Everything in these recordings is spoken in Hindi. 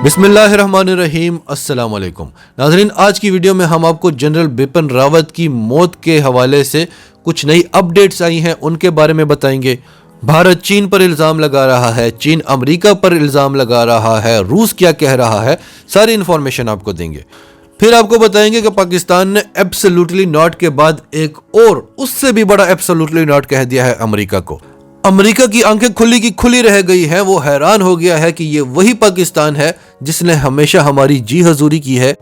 बिस्मिल्लाहिर्रहमानिर्रहीम अस्सलाम वालेकुम नाज़रीन, आज की वीडियो में हम आपको जनरल बिपिन रावत की मौत के हवाले से कुछ नई अपडेट्स आई हैं उनके बारे में बताएंगे। भारत चीन पर इल्ज़ाम लगा रहा है, चीन अमेरिका पर इल्ज़ाम लगा रहा है, रूस क्या कह रहा है, सारी इन्फॉर्मेशन आपको देंगे। फिर आपको बताएंगे कि पाकिस्तान ने एब्सोल्युटली नॉट के बाद एक और उससे भी बड़ा एब्सोल्युटली नॉट कह दिया है अमेरिका को। अमेरिका की आंखें खुली की खुली रह गई हैं, वो हैरान हो गया है कि ये वही पाकिस्तान है जिसने हमेशा हमारी जी हजूरी की है।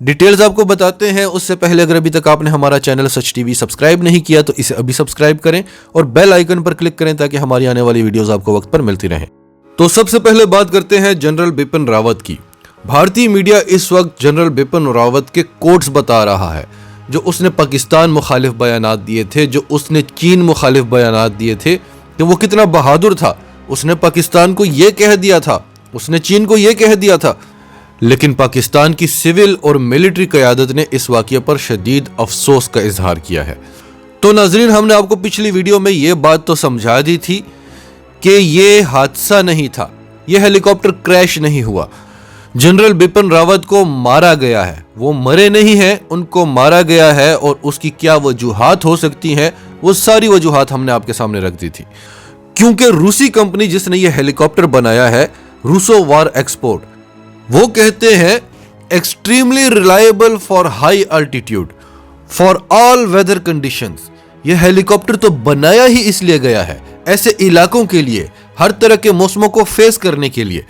डिटेल्स आपको बताते हैं, उससे पहले अगर अभी तक आपने हमारा चैनल सच टीवी सब्सक्राइब नहीं किया तो इसे अभी सब्सक्राइब करें और बेल आइकन पर क्लिक करें ताकि हमारी आने वाली वीडियोस आपको वक्त पर मिलती रहें। तो सबसे पहले बात करते हैं जनरल बिपिन रावत की। भारतीय मीडिया इस वक्त जनरल बिपिन रावत के कोट्स बता रहा है, जो उसने पाकिस्तान मुखालिफ बयानात दिए थे, जो उसने चीन मुखालिफ बयानात दिए थे कि वो कितना बहादुर था। उसने पाकिस्तान को ये कह दिया था, उसने चीन को ये कह दिया था, लेकिन पाकिस्तान की सिविल और मिलिट्री क़यादत ने इस वाक़ये पर शदीद अफसोस का इजहार किया है। तो नाजरीन, हमने आपको पिछली वीडियो में ये बात तो समझा दी थी कि ये हादसा नहीं था, ये हेलीकॉप्टर क्रैश नहीं हुआ, जनरल बिपिन रावत को मारा गया है। वो मरे नहीं हैं, उनको मारा गया है और उसकी क्या वजूहात हो सकती हैं, वो सारी वजूहात हमने आपके सामने रख दी थी। क्योंकि रूसी कंपनी जिसने ये हेलीकॉप्टर बनाया है, रूसो वार एक्सपोर्ट, वो कहते हैं extremely reliable for high altitude for all weather conditions. ये हेलीकॉप्टर तो बनाया ही इसलिए गया है, ऐसे इलाकों के लिए, हर तरह के मौसमों को फेस करने के लिए।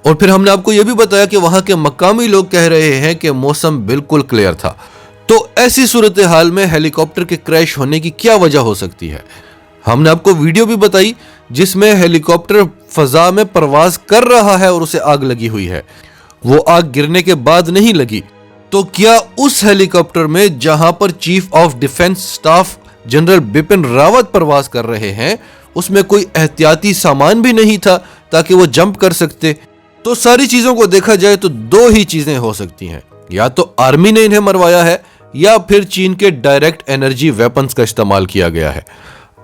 और फिर हमने आपको यह भी बताया कि वहां के मकामी लोग कह रहे हैं कि मौसम बिल्कुल क्लियर था। तो ऐसी सूरत हाल में हेलीकॉप्टर के क्रैश होने की क्या वजह हो सकती है? हमने आपको वीडियो भी बताई जिसमें हेलीकॉप्टर फजा में परवाज कर रहा है और उसे आग लगी हुई है। वो आग गिरने के बाद नहीं लगी। तो क्या उस हेलीकॉप्टर में जहां पर chief of defence staff general Bipin Rawat परवाज कर रहे हैं, उसमें कोई एहतियाती सामान भी नहीं था ताकि वो जंप कर सकते? तो सारी चीजों को देखा जाए तो दो ही चीजें हो सकती हैं, या तो आर्मी ने इन्हें मरवाया है या फिर चीन के डायरेक्ट एनर्जी वेपन्स का इस्तेमाल किया गया है।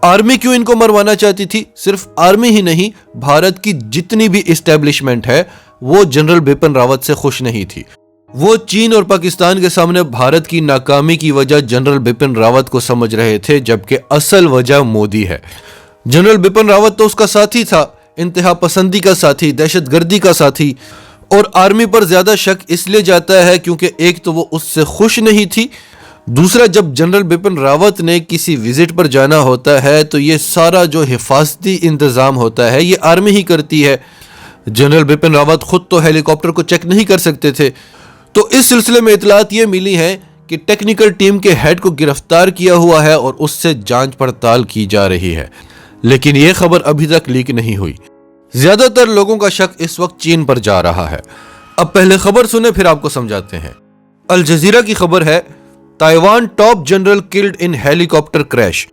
आर्मी क्यों इनको मरवाना चाहती थी? सिर्फ आर्मी ही नहीं, भारत की जितनी भी इस्टेब्लिशमेंट है वो जनरल बिपिन रावत से खुश नहीं थी। वो चीन और पाकिस्तान के सामने भारत की नाकामी की वजह जनरल बिपिन रावत को समझ रहे थे, जबकि असल वजह मोदी है। जनरल बिपिन रावत तो उसका साथी था, इंतहा पसंदी का साथी, दहशतगर्दी का साथी। और आर्मी पर ज्यादा शक इसलिए जाता है क्योंकि एक तो वो उससे खुश नहीं थी, दूसरा जब जनरल बिपिन रावत ने किसी विजिट पर जाना होता है तो ये सारा जो हिफाजती इंतजाम होता है ये आर्मी ही करती है। जनरल बिपिन रावत खुद तो हेलीकॉप्टर को चेक नहीं कर सकते थे। तो इस सिलसिले में इतलात ये मिली है कि टेक्निकल टीम के हेड को गिरफ्तार किया हुआ है और उससे जांच पड़ताल की जा रही है, लेकिन यह खबर अभी तक लीक नहीं हुई। ज्यादातर लोगों का शक इस वक्त चीन पर जा रहा है। अब पहले खबर सुने फिर आपको समझाते हैं। अल जजीरा की खबर है, Taiwan top general killed in helicopter crash.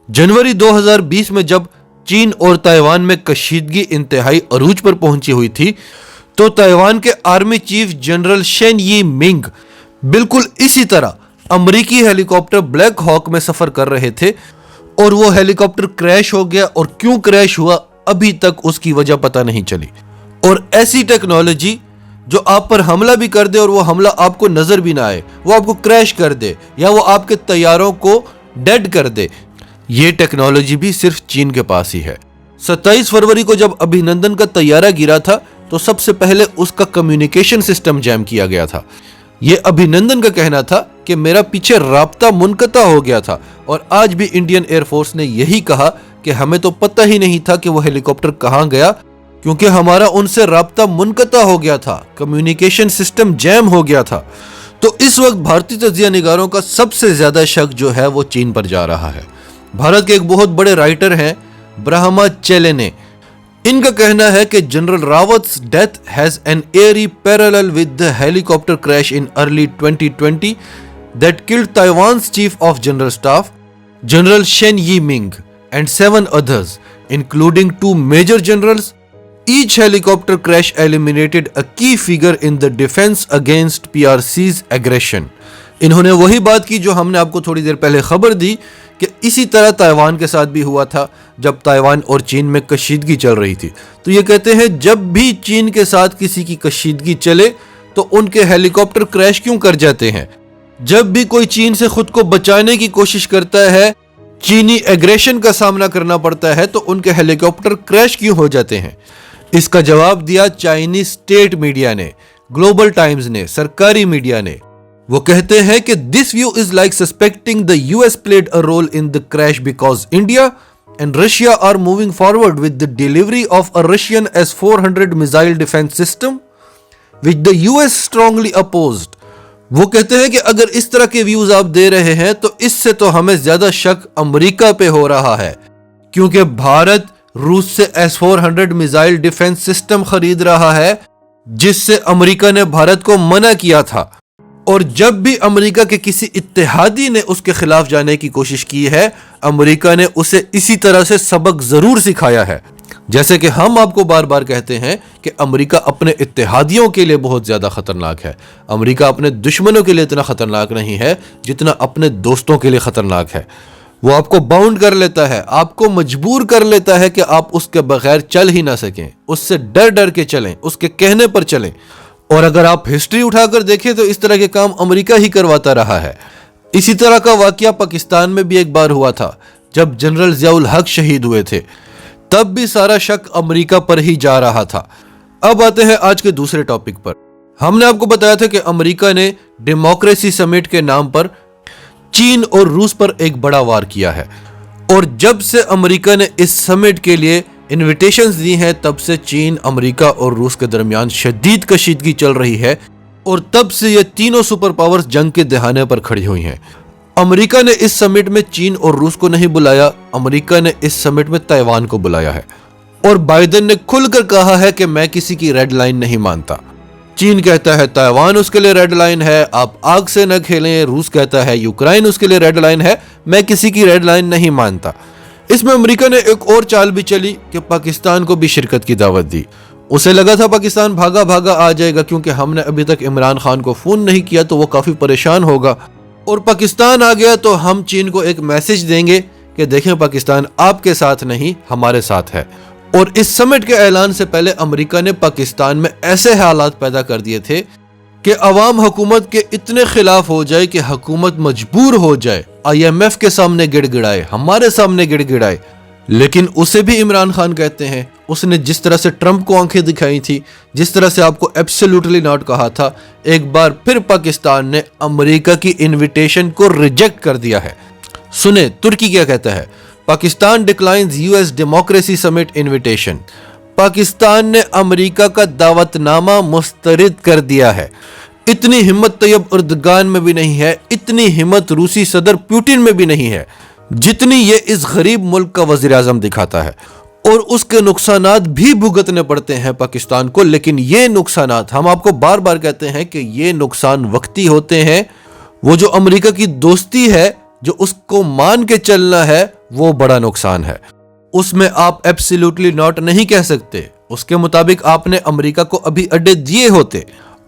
जनवरी 2020 में जब चीन और ताइवान में कशीदगी इंतहाई अरूज पर पहुंची हुई थी, तो ताइवान के army chief general Shen Yi Ming बिल्कुल इसी तरह अमेरिकी हेलीकॉप्टर ब्लैक हॉक में सफर कर रहे थे और वो हेलीकॉप्टर क्रैश हो गया। और क्यों क्रैश हुआ अभी तक उसकी वजह पता नहीं चली। और ऐसी टेक्नोलॉजी जो आप पर हमला भी कर दे और वो हमला आपको नजर भी ना आए, वो आपको क्रैश कर दे या वो आपके तैयारों को डेड कर दे, ये टेक्नोलॉजी भी सिर्फ चीन के पास ही है। 27 फरवरी को जब अभिनंदन का तैयारा गिरा था तो सबसे पहले उसका कम्युनिकेशन सिस्टम जैम किया गया था। ये अभिनंदन का कहना था कि मेरा पीछे राब्ता मुनक़ता हो गया था। और आज भी इंडियन एयरफोर्स ने यही कहा कि हमें तो पता ही नहीं था कि वो हेलीकॉप्टर कहां गया, क्योंकि हमारा उनसे राब्ता मुनक़ता हो गया था, कम्युनिकेशन सिस्टम जैम हो गया था। तो इस वक्त भारतीय तज्जिया निगारों का सबसे ज्यादा शक जो है वो चीन पर जा रहा है। भारत के एक बहुत बड़े राइटर हैं ब्रह्मा चेलेने, इनका कहना है कि general Rawat's death has an eerie parallel with the helicopter crash in early 2020 that killed Taiwan's chief of general staff general Shen Yi Ming and 7 others, including 2 major generals. Each helicopter crash eliminated a key figure in the defense against PRC's aggression. इन्होंने वही बात की जो हमने आपको थोड़ी देर पहले खबर दी कि इसी तरह ताइवान के साथ भी हुआ था जब ताइवान और चीन में कशीदगी चल रही थी। तो ये कहते हैं जब भी चीन के साथ किसी की कशीदगी चले तो उनके हेलीकॉप्टर क्रैश क्यों कर जाते हैं। जब भी कोई चीन से खुद को बचाने की कोशिश करता है, चीनी एग्रेशन का सामना करना पड़ता है, तो उनके हेलीकॉप्टर क्रैश क्यों हो जाते हैं। इसका जवाब दिया चाइनीज स्टेट मीडिया ने, ग्लोबल टाइम्स ने, सरकारी मीडिया ने। वो कहते हैं कि this view is like suspecting the US played a role in the crash because India and Russia are moving forward with the delivery of a Russian S-400 missile defence system which the US strongly opposed. वो कहते हैं कि अगर इस तरह के व्यूज आप दे रहे हैं तो इससे तो हमें ज्यादा शक अमेरिका पे हो रहा है, क्योंकि भारत रूस से S-400 मिसाइल डिफेंस सिस्टम खरीद रहा है जिससे अमेरिका ने भारत को मना किया था। और जब भी अमेरिका के किसी इत्तेहादी ने उसके खिलाफ जाने की कोशिश की है, अमेरिका ने उसे इसी तरह से सबक जरूर सिखाया है। जैसे कि हम आपको बार बार कहते हैं कि अमेरिका अपने इत्तेहादियों के लिए बहुत ज्यादा खतरनाक है, अमेरिका अपने दुश्मनों के लिए इतना खतरनाक नहीं है जितना अपने दोस्तों के लिए खतरनाक है। वो आपको बाउंड कर लेता है, आपको मजबूर कर लेता है कि आप उसके बगैर चल ही ना सकें, उससे डर डर के चलें, उसके कहने पर चलें। और अगर आप हिस्ट्री उठाकर देखें तो इस तरह के काम अमेरिका ही करवाता रहा है। इसी तरह का वाकया पाकिस्तान में भी एक बार हुआ था जब जनरल जियाउल हक शहीद हुए थे, तब भी सारा शक अमेरिका पर ही जा रहा था। अब आते हैं आज के दूसरे टॉपिक पर। हमने आपको बताया था कि अमेरिका ने डेमोक्रेसी समिट के नाम पर चीन और रूस पर एक बड़ा वार किया है, और जब से अमेरिका ने इस समिट के लिए इनविटेशंस दी हैं तब से चीन, अमेरिका और रूस के दरमियान शदीद कशीदगी चल रही है, और तब से ये तीनों सुपर पावर्स जंग के दहाने पर खड़ी हुई हैं। अमेरिका ने इस समिट में चीन और रूस को नहीं बुलाया, अमेरिका ने इस समिट में ताइवान को बुलाया है। और बाइडेन ने खुलकर कहा है कि मैं किसी की रेड लाइन नहीं मानता। चीन कहता है ताइवान उसके लिए रेड लाइन है, आप आग से न खेलें। रूस कहता है यूक्रेन उसके लिए रेड लाइन है, मैं किसी की रेड लाइन नहीं मानता। इसमें अमेरिका ने एक और चाल भी चली कि पाकिस्तान को भी शिरकत की दावत दी। उसे लगा था पाकिस्तान भागा भागा आ जाएगा, क्योंकि हमने अभी तक इमरान खान को फोन नहीं किया तो वो काफी परेशान होगा, और पाकिस्तान आ गया तो हम चीन को एक मैसेज देंगे कि देखें पाकिस्तान आपके साथ नहीं हमारे साथ है। और इस समिट के ऐलान से पहले अमेरिका ने पाकिस्तान में ऐसे हालात पैदा कर दिए थे कि अवाम हुकूमत के इतने खिलाफ हो जाए कि हुकूमत मजबूर हो जाए IMF के सामने गिड़गिड़ाए, हमारे सामने गिड़गिड़ाए। लेकिन उसे भी इमरान खान कहते हैं, उसने जिस तरह से ट्रंप को आंखें दिखाई थी, जिस तरह से आपको एब्सोल्युटली नॉट कहा था, एक बार फिर पाकिस्तान ने अमेरिका की इनविटेशन को रिजेक्ट कर दिया है। सुने तुर्की क्या कहता है, Pakistan declines US democracy summit invitation. Pakistan ने अमेरिका का दावतनामा मुस्तरद कर दिया है। इतनी हिम्मत तैयब उर्दगान में भी नहीं है, इतनी हिम्मत रूसी सदर पुतिन में भी नहीं है जितनी ये इस गरीब मुल्क का वजीर आजम दिखाता है। और उसके नुकसानात भी भुगतने पड़ते हैं पाकिस्तान को, लेकिन ये नुकसानात हम आपको बार बार कहते हैं कि ये नुकसान वक्ती होते हैं। वो जो अमेरिका की दोस्ती है, जो उसको मान के चलना है, वो बड़ा नुकसान है। उसमें आप एब्सोल्युटली नॉट नहीं कह सकते। उसके मुताबिक आपने अमेरिका को अभी अड्डे दिए होते,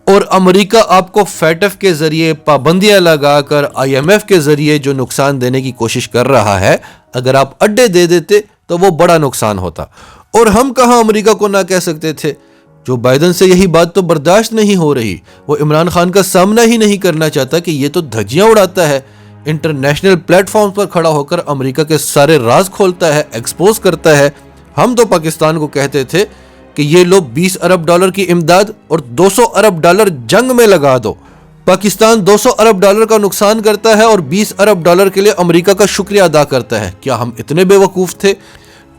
और अमेरिका आपको FATF के जरिए पाबंदियां लगाकर IMF के जरिए जो नुकसान देने की कोशिश कर रहा है, अगर आप अड्डे दे देते तो वो बड़ा नुकसान होता। और हम कहां अमेरिका को ना कह सकते थे। जो बाइडेन से यही बात तो बर्दाश्त नहीं हो रही, वो इमरान खान का सामना ही नहीं करना चाहता कि ये तो धज्जियां उड़ाता है, इंटरनेशनल प्लेटफॉर्म पर खड़ा होकर अमेरिका के सारे राज खोलता है, एक्सपोज करता है। हम तो पाकिस्तान को कहते थे कि ये लो $20 अरब की इमदाद और $200 अरब जंग में लगा दो। पाकिस्तान $200 अरब का नुकसान करता है और $20 अरब के लिए अमेरिका का शुक्रिया अदा करता है। क्या हम इतने बेवकूफ थे?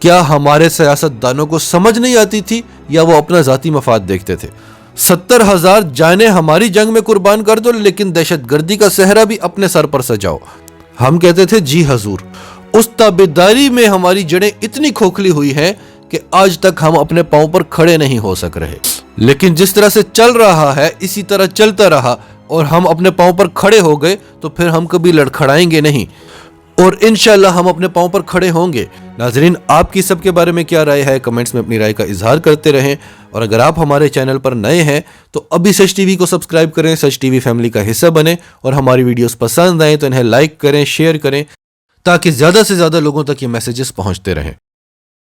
क्या हमारे सियासतदानों को समझ नहीं आती थी, या वो अपना जाती मफाद देखते थे? 70,000 जाने हमारी जंग में कुर्बान कर दो, लेकिन दहशतगर्दी का सहरा भी अपने सर पर सजाओ। हम कहते थे जी हजूर। उस ताबेदारी में हमारी जड़ें इतनी खोखली हुई हैं कि आज तक हम अपने पांव पर खड़े नहीं हो सक रहे। लेकिन जिस तरह से चल रहा है इसी तरह चलता रहा और हम अपने पांव पर खड़े हो गए तो फिर हम कभी लड़खड़ाएंगे नहीं, और इंशाल्लाह हम अपने पांव पर खड़े होंगे। नाजरीन, आपकी सबके बारे में क्या राय है? कमेंट्स में अपनी राय का इजहार करते रहें। और अगर आप हमारे चैनल पर नए हैं तो अभी सच टीवी को सब्सक्राइब करें, सच टीवी फैमिली का हिस्सा बने, और हमारी वीडियोस पसंद आए तो इन्हें लाइक करें, शेयर करें, ताकि ज्यादा से ज्यादा लोगों तक ये मैसेजेस पहुंचते रहें।